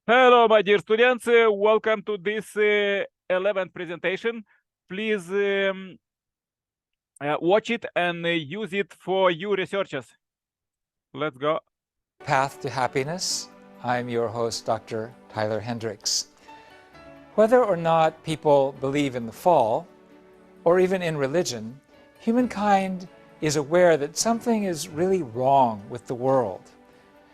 Hello, my dear students. Welcome to this 11th presentation. Please watch it and use it for you researchers. Let's go. Path to Happiness. I'm your host, Dr. Tyler Hendricks. Whether or not people believe in the fall, or even in religion, humankind is aware that something is really wrong with the world.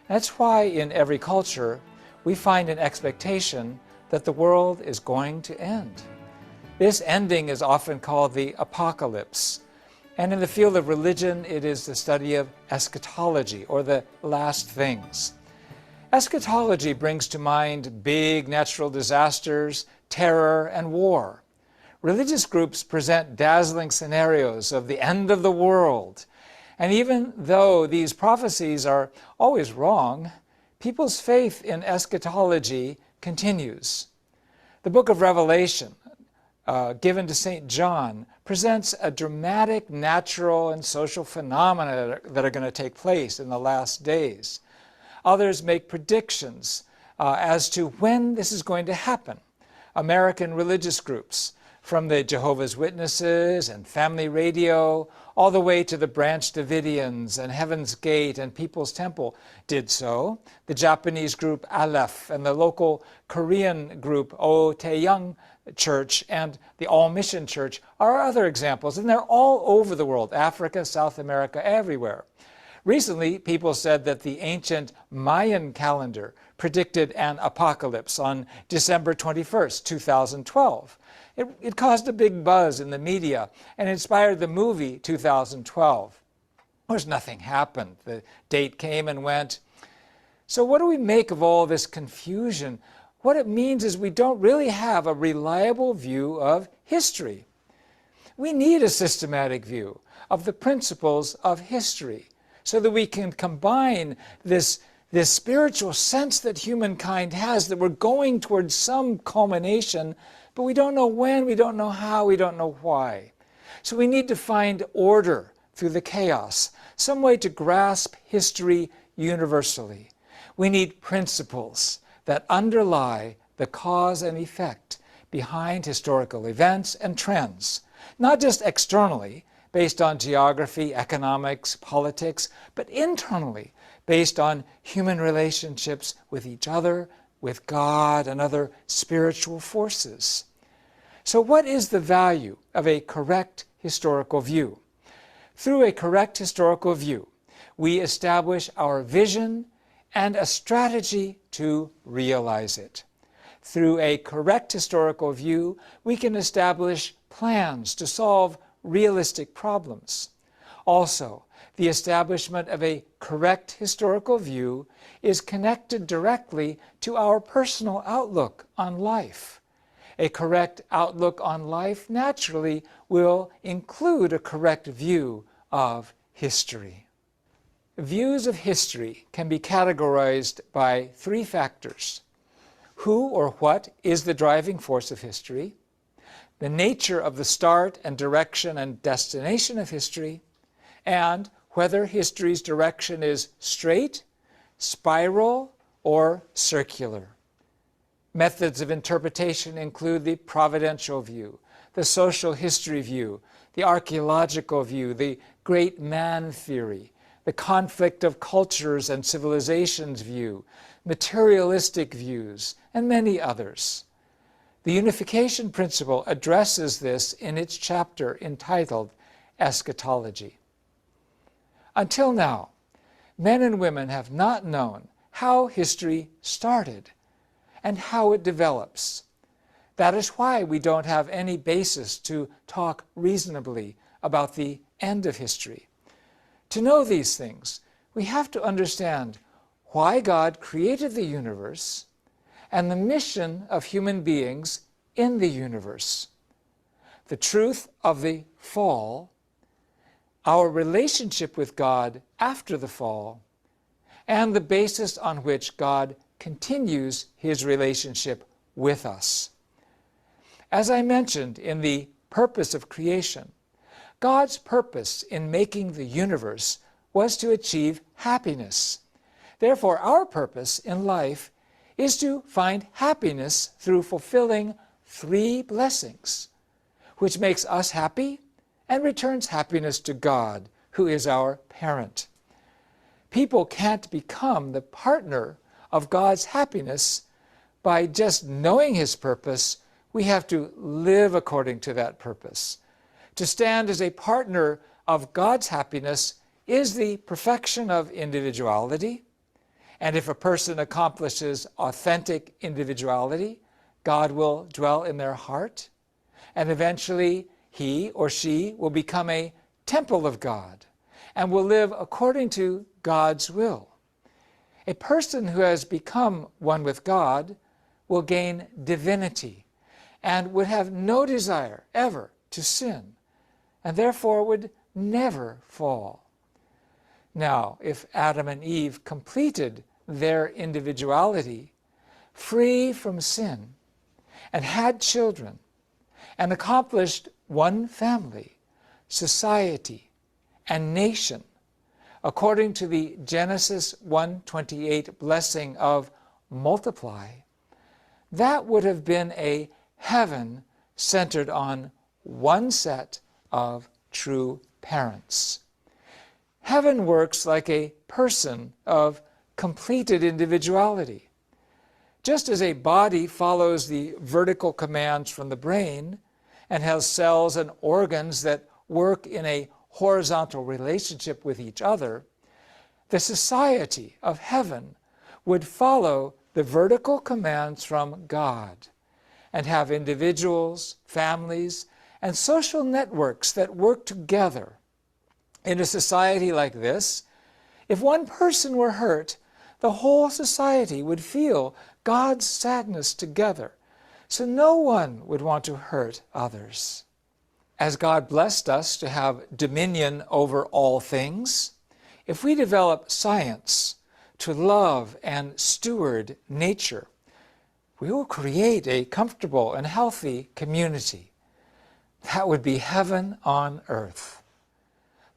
That's why in every culture, we find an expectation that the world is going to end. This ending is often called the apocalypse. And in the field of religion, it is the study of eschatology, or the last things. Eschatology brings to mind big natural disasters, terror, and war. Religious groups present dazzling scenarios of the end of the world. And even though these prophecies are always wrong, people's faith in eschatology continues. The book of Revelation, given to St. John, presents a dramatic natural and social phenomena that are going to take place in the last days. Others make predictions as to when this is going to happen. American religious groups, from the Jehovah's Witnesses and Family Radio, all the way to the Branch Davidians and Heaven's Gate and People's Temple, did so. The Japanese group Aleph and the local Korean group O Taeyang Church and the All Mission Church are other examples, and they're all over the world, Africa, South America, everywhere. Recently, people said that the ancient Mayan calendar predicted an apocalypse on December 21st, 2012. It caused a big buzz in the media and inspired the movie 2012. Of course, nothing happened. The date came and went. So what do we make of all this confusion? What it means is we don't really have a reliable view of history. We need a systematic view of the principles of history so that we can combine this spiritual sense that humankind has, that we're going towards some culmination, but we don't know when, we don't know how, we don't know why. So we need to find order through the chaos, some way to grasp history universally. We need principles that underlie the cause and effect behind historical events and trends, not just externally, based on geography, economics, politics, but internally, based on human relationships with each other, with God, and other spiritual forces. So what is the value of a correct historical view? Through a correct historical view, we establish our vision and a strategy to realize it. Through a correct historical view, we can establish plans to solve realistic problems. Also, the establishment of a correct historical view is connected directly to our personal outlook on life. A correct outlook on life naturally will include a correct view of history. Views of history can be categorized by three factors: who or what is the driving force of history, the nature of the start and direction and destination of history, and whether history's direction is straight, spiral, or circular. Methods of interpretation include the providential view, the social history view, the archaeological view, the great man theory, the conflict of cultures and civilizations view, materialistic views, and many others. The unification principle addresses this in its chapter entitled Eschatology. Until now, men and women have not known how history started and how it develops. That is why we don't have any basis to talk reasonably about the end of history. To know these things, we have to understand why God created the universe and the mission of human beings in the universe, the truth of the fall, our relationship with God after the fall, and the basis on which God continues his relationship with us. As I mentioned in the purpose of creation, God's purpose in making the universe was to achieve happiness. Therefore, our purpose in life is to find happiness through fulfilling 3 blessings, which makes us happy and returns happiness to God, who is our parent. People can't become the partner of God's happiness by just knowing His purpose. We have to live according to that purpose. To stand as a partner of God's happiness is the perfection of individuality. And if a person accomplishes authentic individuality, God will dwell in their heart, and eventually he or she will become a temple of God and will live according to God's will. A person who has become one with God will gain divinity and would have no desire ever to sin, and therefore would never fall. Now, if Adam and Eve completed their individuality, free from sin, and had children, and accomplished one family, society, and nation, according to the Genesis 1:28 blessing of multiply, that would have been a heaven centered on one set of true parents. Heaven works like a person of completed individuality. Just as a body follows the vertical commands from the brain and has cells and organs that work in a horizontal relationship with each other, the society of heaven would follow the vertical commands from God and have individuals, families, and social networks that work together. In a society like this, if one person were hurt, the whole society would feel God's sadness together, so no one would want to hurt others. As God blessed us to have dominion over all things, if we develop science to love and steward nature, we will create a comfortable and healthy community. That would be heaven on earth.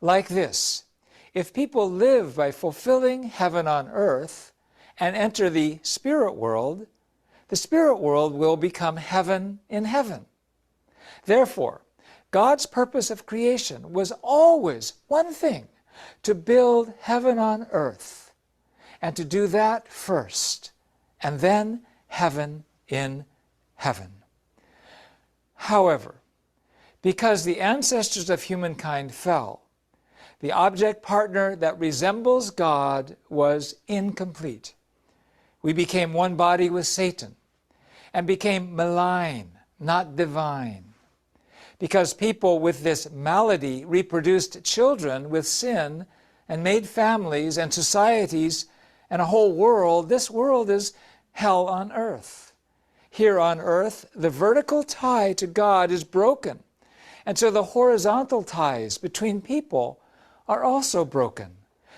Like this, if people live by fulfilling heaven on earth and enter the spirit world will become heaven in heaven. Therefore, God's purpose of creation was always one thing: to build heaven on earth, and to do that first, and then heaven in heaven. However, because the ancestors of humankind fell, the object partner that resembles God was incomplete. We became one body with Satan and became malign, not divine. Because people with this malady reproduced children with sin and made families and societies and a whole world, this world is hell on earth. Here on earth, the vertical tie to God is broken, and so the horizontal ties between people are also broken.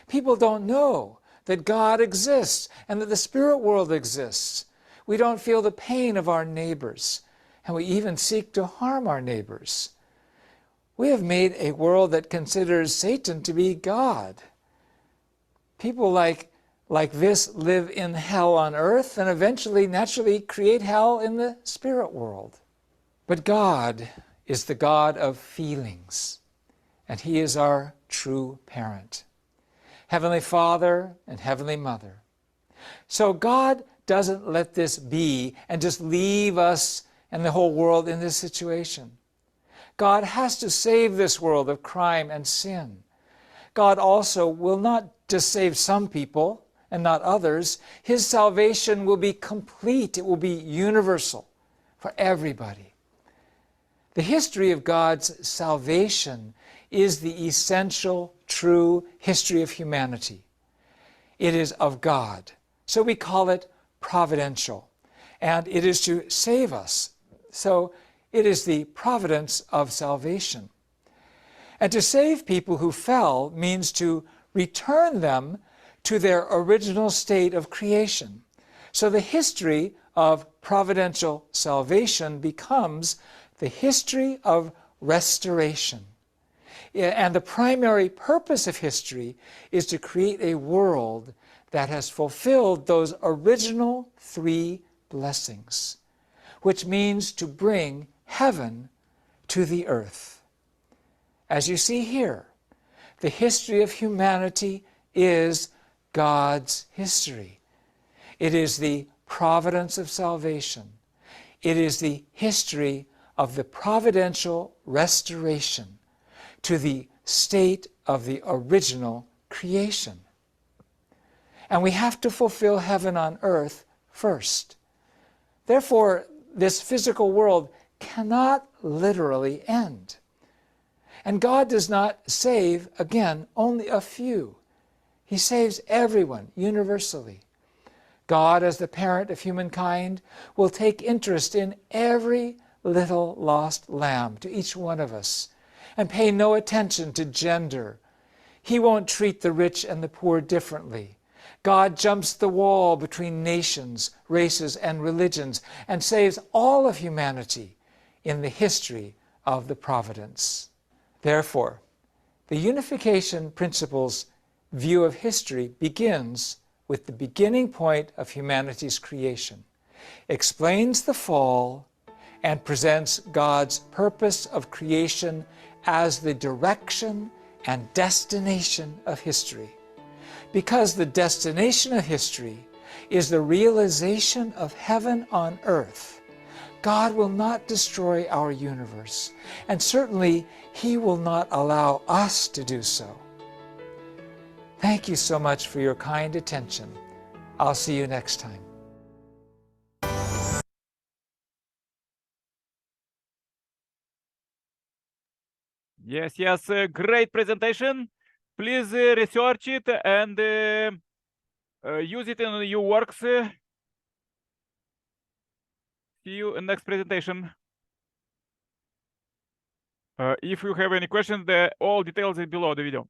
People don't know that God exists and that the spirit world exists. We don't feel the pain of our neighbors, and we even seek to harm our neighbors. We have made a world that considers Satan to be God. People like this live in hell on earth and eventually naturally create hell in the spirit world. But God is the God of feelings, and He is our true parent, Heavenly Father and Heavenly Mother. So God doesn't let this be and just leave us and the whole world in this situation. God has to save this world of crime and sin. God also will not just save some people and not others. His salvation will be complete. It will be universal for everybody. The history of God's salvation is the essential, true history of humanity. It is of God, so we call it providential, and it is to save us. So it is the providence of salvation. And to save people who fell means to return them to their original state of creation. So the history of providential salvation becomes the history of restoration. And the primary purpose of history is to create a world that has fulfilled those original 3 blessings, which means to bring heaven to the earth. As you see here, the history of humanity is God's history. It is the providence of salvation. It is the history of the providential restoration to the state of the original creation. And we have to fulfill heaven on earth first. Therefore, this physical world cannot literally end. And God does not save, again, only a few. He saves everyone universally. God, as the parent of humankind, will take interest in every little lost lamb, to each one of us, and pay no attention to gender. He won't treat the rich and the poor differently. God jumps the wall between nations, races, and religions, and saves all of humanity in the history of the providence. Therefore, the unification principle's view of history begins with the beginning point of humanity's creation, explains the fall, and presents God's purpose of creation as the direction and destination of history. Because the destination of history is the realization of heaven on earth, God will not destroy our universe, and certainly He will not allow us to do so. Thank you so much for your kind attention. I'll see you next time. Yes, great presentation. Please research it and use it in your works. See you in next presentation. If you have any questions, all details is below the video.